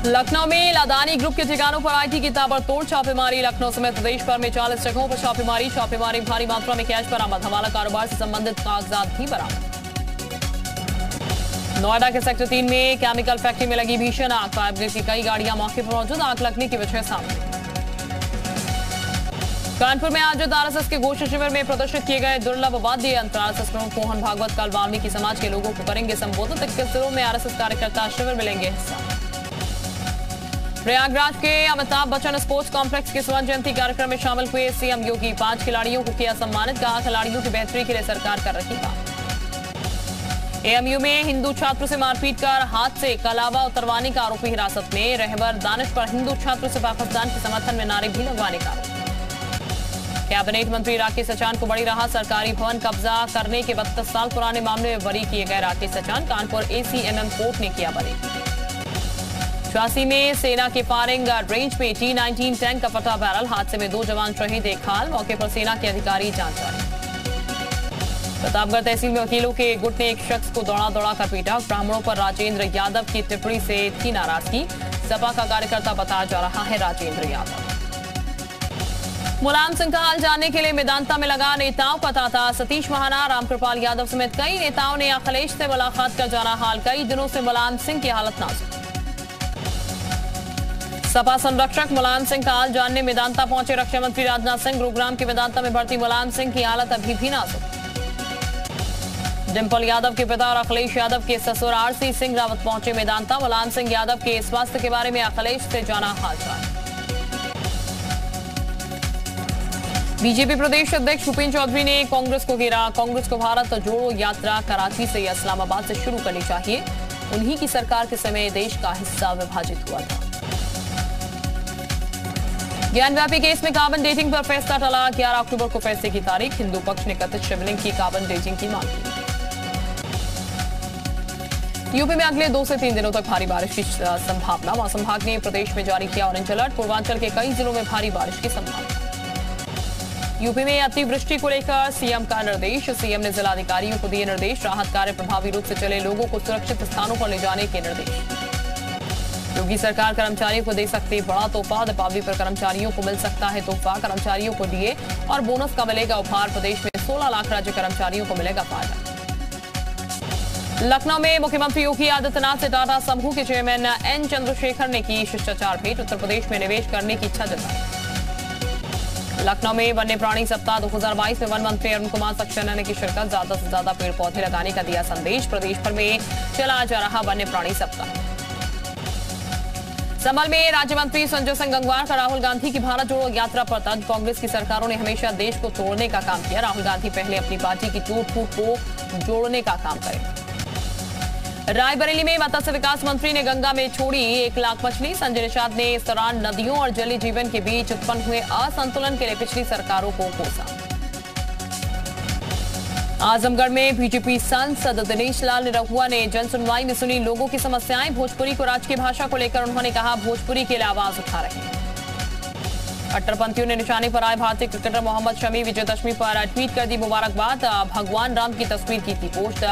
लखनऊ में लादानी ग्रुप के ठिकानों पर आईटी की ताबड़तोड़ छापेमारी। लखनऊ समेत प्रदेश भर में 40 जगहों पर छापेमारी भारी मात्रा में कैश बरामद। हवाला कारोबार से संबंधित कागजात भी बरामद। नोएडा के सेक्टर 3 में केमिकल फैक्ट्री में लगी भीषण आग। फायर ब्रिगेड की कई गाड़ियां मौके पर मौजूद। आग लगने की वजह सामने। कानपुर में आयोजित आरएसएस के घोषणा शिविर में प्रदर्शित किए गए दुर्लभ वाद्य यंत्र। आरएसएस प्रमुख मोहन भागवत कल वाल्मीकि समाज के लोगों को करेंगे संबोधित। 21 जिलों में आरएसएस कार्यकर्ता शिविर में लेंगे हिस्सा। प्रयागराज के अमिताभ बच्चन स्पोर्ट्स कॉम्प्लेक्स के स्वर्ण जयंती कार्यक्रम में शामिल हुए सीएम योगी। 5 खिलाड़ियों को किया सम्मानित। कहा खिलाड़ियों की बेहतरी के लिए सरकार कर रही बात। एएमयू में हिंदू छात्र से मारपीट कर हाथ से कलावा उतरवाने का आरोपी हिरासत में। रहबर दानिश पर हिंदू छात्र से पाकिस्तान के समर्थन में नारे भी लगवाने का आरोप। कैबिनेट मंत्री राकेश सचान को बड़ी राहत। सरकारी भवन कब्जा करने के 32 साल पुराने मामले में बरी किए गए राकेश सचान। कानपुर एसीएमएम कोर्ट ने किया बरी। 86 में सेना के फायरिंग रेंज में T-19 टैंक का फटा बैरल। हादसे में 2 जवान शहीद, एक घायल। मौके पर सेना के अधिकारी जांच जारी। प्रतापगढ़ तहसील में वकीलों के गुट ने एक शख्स को दौड़ा कर पीटा। ब्राह्मणों पर राजेंद्र यादव की टिप्पणी से थी नाराजगी। सपा का कार्यकर्ता बताया जा रहा है राजेंद्र यादव। मुलायम सिंह का हाल जानने के लिए मेदांता में लगा नेताओं का तांता। सतीश महाना, रामकृपाल यादव समेत कई नेताओं ने अखिलेश से मुलाकात कर जाना हाल। कई दिनों से मुलायम सिंह की हालत नाजुक। सपा संरक्षक मुलायम सिंह का हाल जानने मेदांता पहुंचे रक्षा मंत्री राजनाथ सिंह। गुरुग्राम के मेदांता में भर्ती मुलायम सिंह की हालत अभी भी नाजुक। डिंपल यादव के पिता और अखिलेश यादव के ससुर आरसी सिंह रावत पहुंचे मेदांता। मुलायम सिंह यादव के स्वास्थ्य के बारे में अखिलेश से जाना हालचाल। बीजेपी प्रदेश अध्यक्ष भूपेंद्र चौधरी ने कांग्रेस को घेरा। कांग्रेस को भारत जोड़ो यात्रा कराची से या इस्लामाबाद से शुरू करनी चाहिए। उन्हीं की सरकार के समय देश का हिस्सा विभाजित हुआ था। ज्ञानव्यापी केस में कार्बन डेटिंग पर फैसला टला। 11 अक्टूबर को फैसले की तारीख। हिंदू पक्ष ने कथित शिवलिंग की कार्बन डेटिंग की मांग की। यूपी में अगले 2 से 3 दिनों तक भारी बारिश की संभावना। मौसम विभाग ने प्रदेश में जारी किया ऑरेंज अलर्ट। पूर्वांचल के कई जिलों में भारी बारिश की संभावना। यूपी में अतिवृष्टि को लेकर सीएम का निर्देश। सीएम ने जिलाधिकारियों को दिए निर्देश। राहत कार्य प्रभावी रूप से चले, लोगों को सुरक्षित स्थानों पर ले जाने के निर्देश। योगी सरकार कर्मचारियों को दे सकती है बड़ा तोहफा। दीपावली पर कर्मचारियों को मिल सकता है तोहफा। कर्मचारियों को डीए और बोनस का मिलेगा उपहार। प्रदेश में 16 लाख राज्य कर्मचारियों को मिलेगा फायदा। लखनऊ में मुख्यमंत्री योगी आदित्यनाथ से टाटा समूह के चेयरमैन एन चंद्रशेखर ने की शिष्टाचार भेंट। उत्तर प्रदेश में निवेश करने की इच्छा जताई। लखनऊ में वन्य प्राणी सप्ताह 2022 में वन मंत्री अरुण कुमार सक्सेना ने की शिरकत। ज्यादा से ज्यादा पेड़ पौधे लगाने का दिया संदेश। प्रदेश भर में चला जा रहा वन्य प्राणी सप्ताह। संभल में राज्य मंत्री संजय सिंह गंगवार का राहुल गांधी की भारत जोड़ो यात्रा पर तंज। कांग्रेस की सरकारों ने हमेशा देश को तोड़ने का काम किया। राहुल गांधी पहले अपनी पार्टी की टूट फूट को जोड़ने का काम करें। रायबरेली में मत्स्य विकास मंत्री ने गंगा में छोड़ी 1 लाख मछली। संजय निषाद ने इस दौरान नदियों और जलीय जीवन के बीच उत्पन्न हुए असंतुलन के लिए पिछली सरकारों को कोसा। आजमगढ़ में बीजेपी सांसद दिनेश लाल निरहुआ ने जन सुनवाई में सुनी लोगों की समस्याएं। भोजपुरी को राजकीय भाषा को लेकर उन्होंने कहा भोजपुरी के लिए आवाज उठा रहे हैं। कट्टरपंथियों ने निशाने पर आए भारतीय क्रिकेटर मोहम्मद शमी। विजयदशमी पर ट्वीट कर दी मुबारकबाद। भगवान राम की तस्वीर की थी पोस्ट।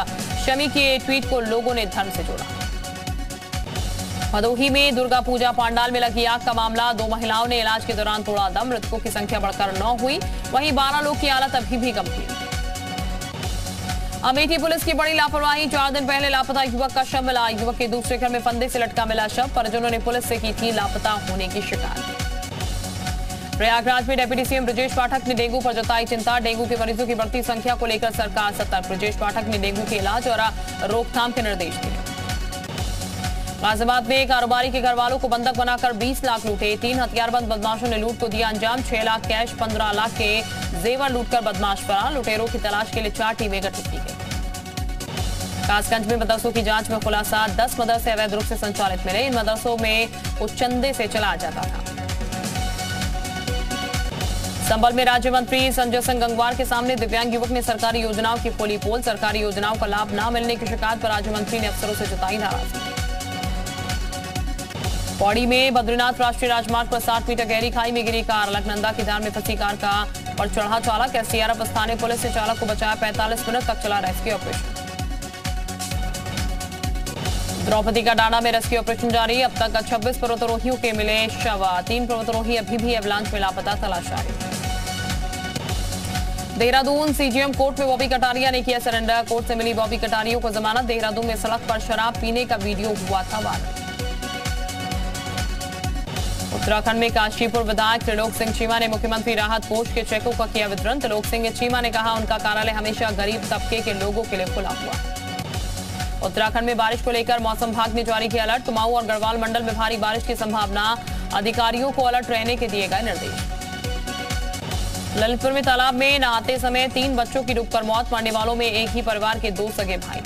शमी के ट्वीट को लोगों ने धर्म से जोड़ा। भदोही में दुर्गा पूजा पंडाल में लगी आग का मामला। 2 महिलाओं ने इलाज के दौरान तोड़ा दम। मृतकों की संख्या बढ़कर 9 हुई। वहीं 12 लोग की हालत अभी भी गंभीर। अमेठी पुलिस की बड़ी लापरवाही। 4 दिन पहले लापता युवक का शव मिला। युवक के दूसरे घर में फंदे से लटका मिला शव। परिजनों ने पुलिस से की थी लापता होने की शिकायत। प्रयागराज में डिप्टी सीएम ब्रजेश पाठक ने डेंगू पर जताई चिंता। डेंगू के मरीजों की बढ़ती संख्या को लेकर सरकार सतर्क। ब्रजेश पाठक ने डेंगू के इलाज और रोकथाम के निर्देश दिए। गाजियाबाद में कारोबारी के घर वालों को बंधक बनाकर 20 लाख लूटे। 3 हथियारबंद बदमाशों ने लूट को दिया अंजाम। 6 लाख कैश, 15 लाख के जेवर लूटकर बदमाश फरार। लुटेरों की तलाश के लिए 4 टीमें गठित की गई। कासगंज में मदरसों की जांच में खुलासा। 10 मदरसे अवैध रूप से संचालित मिले। इन मदरसों में कुछ चंदे से चलाया जाता था। संभल में राज्य मंत्री संजय सिंह गंगवार के सामने दिव्यांग युवक ने सरकारी योजनाओं की खोली पोल। सरकारी योजनाओं का लाभ न मिलने की शिकायत पर राज्य मंत्री ने अफसरों से जताई नाराजगी। पौड़ी में बद्रीनाथ राष्ट्रीय राजमार्ग पर 60 मीटर गहरी खाई में गिरी कार। अलकनंदा की धार में फंसी कार का पर चढ़ा चालक। एसडीआरएफ स्थानीय पुलिस ने चालक को बचाया। 45 मिनट तक चला रेस्क्यू ऑपरेशन। द्रौपदी का डांडा में रेस्क्यू ऑपरेशन जारी। अब तक 26 पर्वतारोहियों के मिले शव। 3 पर्वतारोही अभी भी एवलांच में लापता, तलाश जारी। देहरादून सीजीएम कोर्ट में बॉबी कटारिया ने किया सरेंडर। कोर्ट से मिली बॉबी कटारिया को जमानत। देहरादून में सड़क पर शराब पीने का वीडियो हुआ था वायरल। उत्तराखंड में काशीपुर विधायक त्रिलोक सिंह चीमा ने मुख्यमंत्री राहत कोष के चेकों का किया वितरण। त्रिलोक सिंह चीमा ने कहा, उनका कार्यालय हमेशा गरीब तबके के लोगों के लिए खुला हुआ है। उत्तराखंड में बारिश को लेकर मौसम विभाग ने जारी किया अलर्ट। कुमाऊं और गढ़वाल मंडल में भारी बारिश की संभावना। अधिकारियों को अलर्ट रहने के दिए गए निर्देश। ललितपुर में तालाब में नहाते समय 3 बच्चों की डूबकर मौत। मरने वालों में एक ही परिवार के 2 सगे भाई।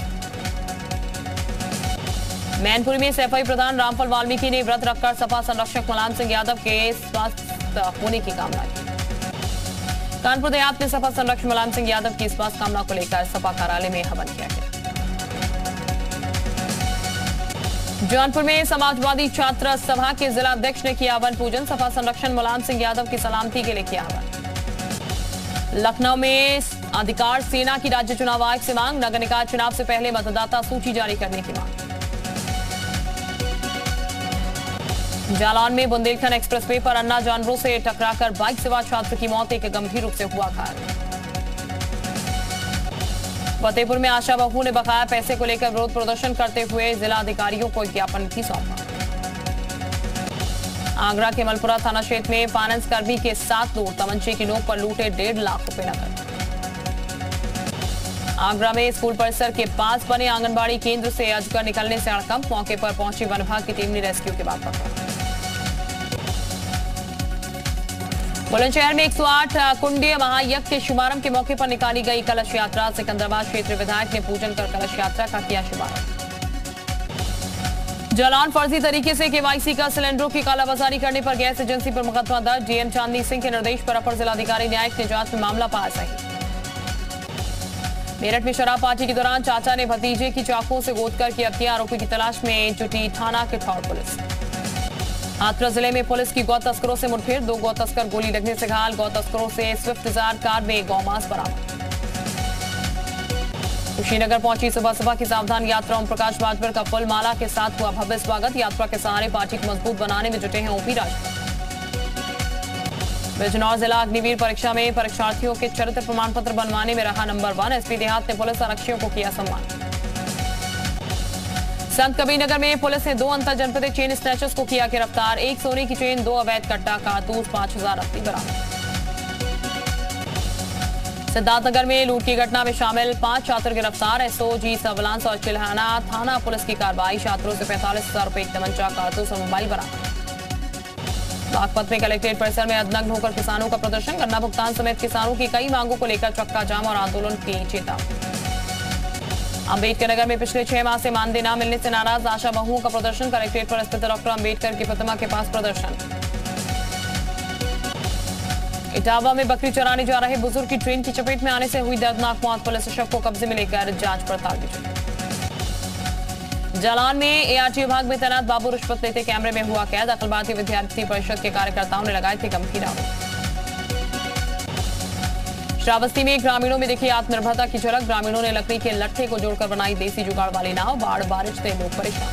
मैनपुरी में सैफई प्रधान रामफल वाल्मीकि ने व्रत रखकर सपा संरक्षक मुलायम सिंह यादव के स्वस्थ होने की कामना की। कानपुर देहात में सपा संरक्षक मुलायम सिंह यादव की स्वास्थ्य कामना को लेकर सपा कार्यालय में हवन किया गया। जौनपुर में समाजवादी छात्र सभा के जिला अध्यक्ष ने किया हवन पूजन। सपा संरक्षण मुलायम सिंह यादव की सलामती के लिए किया हवन। लखनऊ में अधिकार सेना की राज्य चुनाव आयोग से मांग। नगर निकाय चुनाव से पहले मतदाता सूची जारी करने की मांग। जालौन में बुंदेलखंड एक्सप्रेसवे पर अन्ना जानवरों से टकराकर बाइक सवार छात्र की मौत। एक गंभीर रूप से हुआ घायल। फतेहपुर में आशा बहू ने बकाया पैसे को लेकर विरोध प्रदर्शन करते हुए जिला अधिकारियों को ज्ञापन भी सौंपा। आगरा के मलपुरा थाना क्षेत्र में फाइनेंस कर्मी के 7 लोग तमंचे की नोक पर लूटे 1.5 लाख रुपए नकद। आगरा में स्कूल परिसर के पास बने आंगनबाड़ी केंद्र से अजगर निकलने से हड़कंप। मौके पर पहुंची वन विभाग की टीम ने रेस्क्यू के बाद पकड़ा। बुलंदशहर में 108 कुंडीय महायज्ञ के शुभारंभ के मौके पर निकाली गई कलश यात्रा। सिकंदराबाद क्षेत्र विधायक ने पूजन कर कलश यात्रा का किया शुभारंभ। जालौन फर्जी तरीके से केवाईसी का सिलेंडरों की कालाबाजारी करने पर गैस एजेंसी पर मुकदमा दर्ज। डीएम चांदनी सिंह के निर्देश पर अपर जिलाधिकारी न्यायिक ने जांच में मामला पाया सही। मेरठ में शराब पार्टी के दौरान चाचा ने भतीजे की चाकुओं से गोदकर की हत्या। आरोपी की तलाश में जुटी थाना किठौर पुलिस। हाथरस जिले में पुलिस की गौ तस्करों से मुठभेड़। 2 गौ तस्कर गोली लगने से घायल। गौ तस्करों से स्विफ्ट डिजायर कार में गौमांस बरामद। कुशीनगर पहुंची सुबह की सावधान यात्रा। ओम प्रकाश बाजपेयी का फुल माला के साथ हुआ भव्य स्वागत। यात्रा के सहारे पार्टी को मजबूत बनाने में जुटे हैं ओपी राजपूत। बिजनौर जिला अग्निवीर परीक्षा में परीक्षार्थियों के चरित्र प्रमाण पत्र बनवाने में रहा नंबर 1। एसपी देहात ने पुलिस आरक्षियों को किया सम्मान। संत कबीरनगर में पुलिस ने 2 अंतर जनपदीय चेन स्नैचर्स को किया गिरफ्तार। 1 सोने की चेन, 2 अवैध कट्टा, कारतूस, 5000 रत्ती बरामद। सिद्धार्थनगर में लूट की घटना में शामिल 5 छात्र गिरफ्तार। एसओजी सर्विलांस और चिल्हाना थाना पुलिस की कार्रवाई। छात्रों से 45,000 रुपए, तमंचा, कारतूस और मोबाइल बरामद। बागपत में कलेक्ट्रेट परिसर में अधनग्न होकर किसानों का प्रदर्शन। गन्ना भुगतान समेत किसानों की कई मांगों को लेकर चक्का जाम और आंदोलन की चेतावनी। अंबेडकर नगर में पिछले 6 माह से मानदेय न मिलने से नाराज आशा बहुओं का प्रदर्शन। कलेक्ट्रेट पर स्थित डॉक्टर अंबेडकर की प्रतिमा के पास प्रदर्शन। इटावा में बकरी चराने जा रहे बुजुर्ग की ट्रेन की चपेट में आने से हुई दर्दनाक मौत। पुलिस शव को कब्जे में लेकर जांच पड़ताल की जुटी। जालौन में एआरटी विभाग में तैनात बाबू रिश्वत लेते कैमरे में हुआ कैद। अखिल भारतीय विद्यार्थी परिषद के कार्यकर्ताओं ने लगाए थे गंभीर आरोप। श्रावस्ती में ग्रामीणों में देखी आत्मनिर्भरता की झलक। ग्रामीणों ने लकड़ी के लट्ठे को जोड़कर बनाई देसी जुगाड़ वाली नाव। बाढ़ बारिश से लोग परेशान।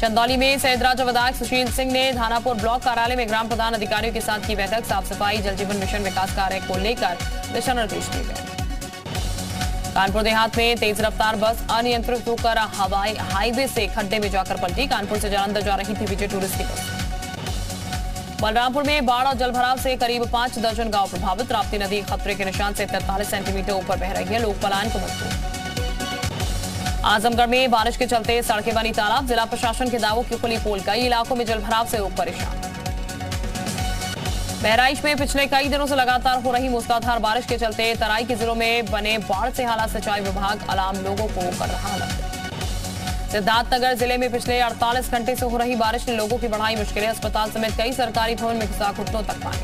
चंदौली में सैयदराजा विधायक सुशील सिंह ने धानापुर ब्लॉक कार्यालय में ग्राम प्रधान अधिकारियों के साथ की बैठक। साफ सफाई, जल जीवन मिशन विकास कार्य को लेकर दिशा निर्देश दिए गए। कानपुर देहात में तेज रफ्तार बस अनियंत्रित होकर हाईवे से खड्डे में जाकर पलटी। कानपुर से जालंधर जा रही थी विजय टूरिस्ट की बस। बलरामपुर में बाढ़ और जलभराव से करीब 5 दर्जन गांव प्रभावित। राप्ती नदी खतरे के निशान से 43 सेंटीमीटर ऊपर बह रही है। लोग पलायन को मजबूर। आजमगढ़ में बारिश के चलते सड़कें बनी तालाब। जिला प्रशासन के दावों की खुली पोल। कई इलाकों में जलभराव से लोग परेशान। बहराइच में पिछले कई दिनों से लगातार हो रही मूसलाधार बारिश के चलते तराई के जिलों में बने बाढ़ से हालात। सिंचाई विभाग अलार्म लोगों को कर रहा अलर्ट। सिद्धार्थनगर जिले में पिछले 48 घंटे से हो रही बारिश ने लोगों की बढ़ाई मुश्किलें। अस्पताल समेत कई सरकारी भवन में घुसा घुटनों तक पानी।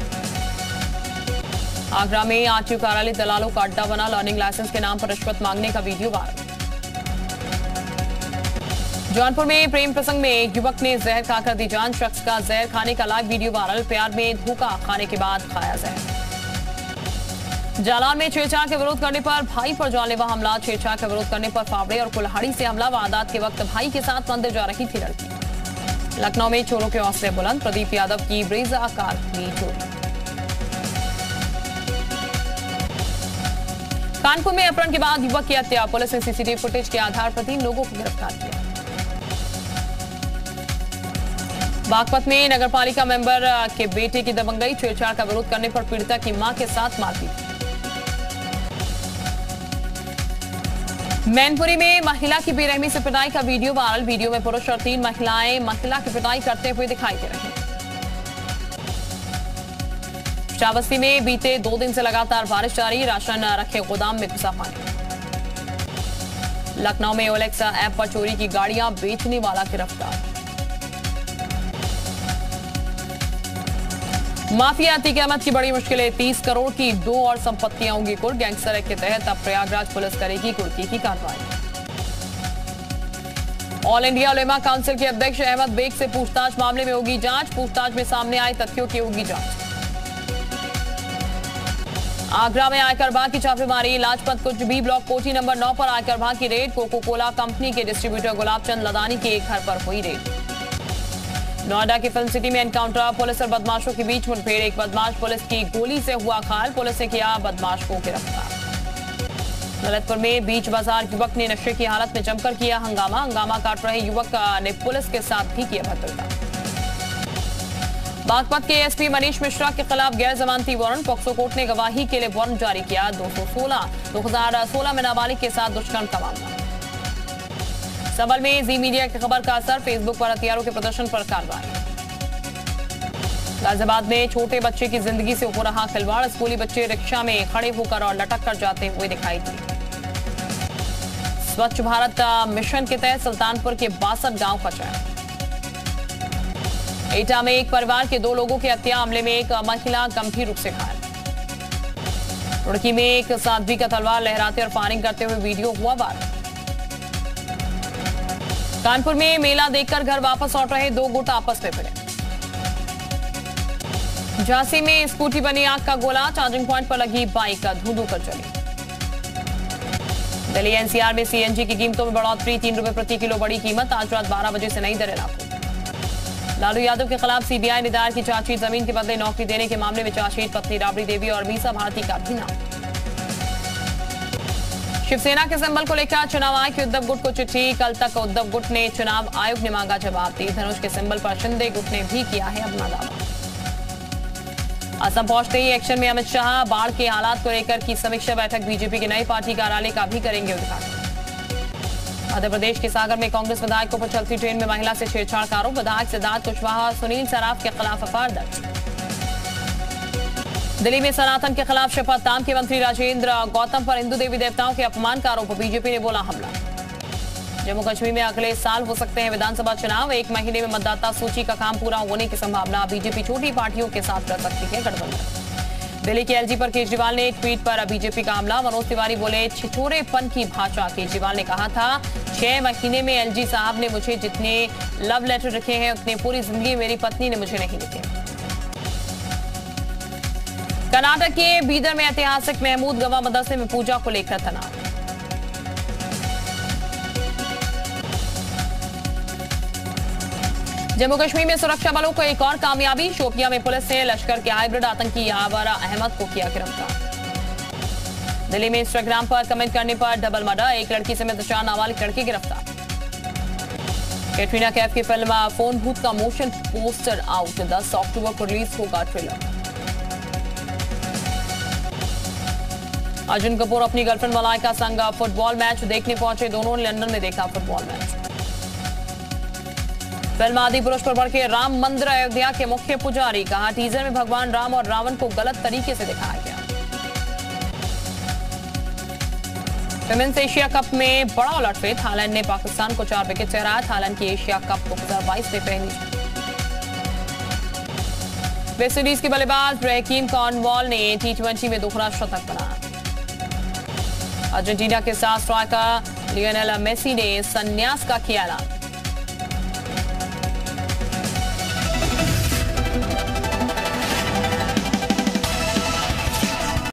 आगरा में आरटीओ कार्यालय दलालों का अड्डा बना। लर्निंग लाइसेंस के नाम पर रिश्वत मांगने का वीडियो वायरल। जौनपुर में प्रेम प्रसंग में एक युवक ने जहर खाकर दी जान। शख्स का जहर खाने का लाइव वीडियो वायरल। प्यार में धोखा खाने के बाद खाया जहर। जालौन में छेड़छाड़ के विरोध करने पर भाई पर जानलेवा हमला। छेड़छाड़ का विरोध करने पर फावड़े और कुल्हाड़ी से हमला। वारदात के वक्त भाई के साथ मंदिर जा रही थी लड़की। लखनऊ में चोरों के हौसले बुलंद। प्रदीप यादव की ब्रेजा कार की चोरी। कानपुर में अपहरण के बाद युवक की हत्या। पुलिस ने सीसीटीवी फुटेज के आधार पर 3 लोगों को गिरफ्तार किया। बागपत में नगरपालिका मेंबर के बेटे की दबंगई। छेड़छाड़ का विरोध करने पर पीड़िता की मां के साथ मारपीट। मैनपुरी में महिला की बेरहमी से पिटाई का वीडियो वायरल। वीडियो में पुरुष और 3 महिलाएं महिला की पिटाई करते हुए दिखाई दे रही हैं। श्रावस्ती में बीते 2 दिन से लगातार बारिश जारी। राशन रखे गोदाम में घुसा पानी। लखनऊ में ओलेक्सा ऐप पर चोरी की गाड़ियां बेचने वाला गिरफ्तार। माफिया अतीक अहमद की बड़ी मुश्किलें। 30 करोड़ की 2 और संपत्तियां होंगी कुर्क। गैंगस्टर एक्ट के तहत अब प्रयागराज पुलिस करेगी कुर्की की कार्रवाई। ऑल इंडिया उलेमा काउंसिल के अध्यक्ष अहमद बेग से पूछताछ मामले में होगी जांच। पूछताछ में सामने आए तथ्यों की होगी जांच। आगरा में आयकर विभाग की छापेमारी। लाजपत कुछ भी ब्लॉक कोठी नंबर 9 पर आयकर विभाग की रेड। कोको कोला कंपनी के डिस्ट्रीब्यूटर गुलाबचंद लदानी के एक घर पर हुई रेड। नोएडा की फिल्म सिटी में एनकाउंटर। पुलिस और बदमाशों के बीच मुठभेड़। एक बदमाश पुलिस की गोली से हुआ घायल। पुलिस ने किया बदमाश को गिरफ्तार। ललितपुर में बीच बाजार युवक ने नशे की हालत में जमकर किया हंगामा काट रहे युवक ने पुलिस के साथ भी किया भद्रता। बागपत के एसपी मनीष मिश्रा के खिलाफ गैर जमानती वारंट। पॉक्सो कोर्ट ने गवाही के लिए वारंट जारी किया। 2016 में नाबालिग के साथ दुष्कर्म का मामला। सबल में जी मीडिया की खबर का असर। फेसबुक पर हथियारों के प्रदर्शन पर कार्रवाई। गाजियाबाद में छोटे बच्चे की जिंदगी से हो रहा खिलवाड़। स्कूली बच्चे रिक्शा में खड़े होकर और लटक कर जाते हुए दिखाई दिए। स्वच्छ भारत मिशन के तहत सुल्तानपुर के 62 गांव का चयन। एटा में एक परिवार के 2 लोगों की हत्या। हमले में एक महिला गंभीर रूप से घायल। रुड़की में एक साध्वी का तलवार लहराते और फायरिंग करते हुए वीडियो हुआ वायरल। कानपुर में मेला देखकर घर वापस लौट रहे 2 गुट आपस में भिड़े। झांसी में स्कूटी बनी आग का गोला। चार्जिंग पॉइंट पर लगी बाइक धू-धू कर चली। दिल्ली एनसीआर में सीएनजी की कीमतों में बढ़ोतरी। 3 रुपए प्रति किलो बढ़ी कीमत। आज रात 12 बजे से नई दरें लागू। लालू यादव के खिलाफ सीबीआई ने दायर की चार्जशीट। जमीन के बदले नौकरी देने के मामले में चार्जशीट। पत्नी राबड़ी देवी और मीसा भारती का भी नाम। शिवसेना के सिंबल को लेकर चुनाव आयोग की उद्धव गुट को चिट्ठी। कल तक उद्धव गुट ने चुनाव आयोग ने मांगा जवाब। तीर धनुष के सिंबल पर शिंदे गुट ने भी किया है अपना दावा। असम पहुंचते ही एक्शन में अमित शाह। बाढ़ के हालात को लेकर की समीक्षा बैठक। बीजेपी के नई पार्टी कार्यालय का भी करेंगे उद्घाटन। मध्य प्रदेश के सागर में कांग्रेस विधायकों पर चलती ट्रेन में महिला से छेड़छाड़ का आरोप। विधायक सिद्धार्थ कुशवाहा सुनील सराफ के खिलाफ एफआईआर दर्ज। दिल्ली में सनातन के खिलाफ शपथ। धाम के मंत्री राजेंद्र गौतम पर हिंदू देवी देवताओं के अपमान का आरोप। बीजेपी ने बोला हमला। जम्मू कश्मीर में अगले साल हो सकते हैं विधानसभा चुनाव। 1 महीने में मतदाता सूची का काम पूरा होने की संभावना। बीजेपी छोटी पार्टियों के साथ कर सकती है गठबंधन। दिल्ली के एलजी पर केजरीवाल ने ट्वीट पर बीजेपी का हमला। मनोज तिवारी बोले छिछोरेपन की भाषा। केजरीवाल ने कहा था 6 महीने में एलजी साहब ने मुझे जितने लव लेटर लिखे हैं उतने पूरी जिंदगी मेरी पत्नी ने मुझे नहीं लिखे। कर्नाटक के बीदर में ऐतिहासिक महमूद गवा मदरसे में पूजा को लेकर तनाव। जम्मू कश्मीर में सुरक्षा बलों को एक और कामयाबी। शोपियां में पुलिस ने लश्कर के हाइब्रिड आतंकी यावरा अहमद को किया गिरफ्तार। दिल्ली में इंस्टाग्राम पर कमेंट करने पर डबल मर्डर। एक लड़की समेत 4 नाबालिग लड़के गिरफ्तार। कैटरीना कैफ की फिल्म फोन भूत का मोशन पोस्टर आउट। 10 अक्टूबर को रिलीज होगा ट्रेलर। अर्जुन कपूर अपनी गर्लफ्रेंड मलाइका संग फुटबॉल मैच देखने पहुंचे। दोनों ने लंदन में देखा फुटबॉल मैच। फिल्म आदि पुरुष पर बढ़ के राम मंदिर अयोध्या के मुख्य पुजारी। कहा टीजर में भगवान राम और रावण को गलत तरीके से दिखाया गया। विमेंस एशिया कप में बड़ा उलटफेर। थाईलैंड ने पाकिस्तान को 4 विकेट से हराया। थाईलैंड की एशिया कप 2022 में पहली। वेस्टइंडीज के बल्लेबाज रहीम कॉर्नवॉल ने T20 में दोहरा शतक बनाया। अर्जेंटीना के साथ स्ट्राइकर लियोनेल मेसी ने संन्यास का किया ऐलान।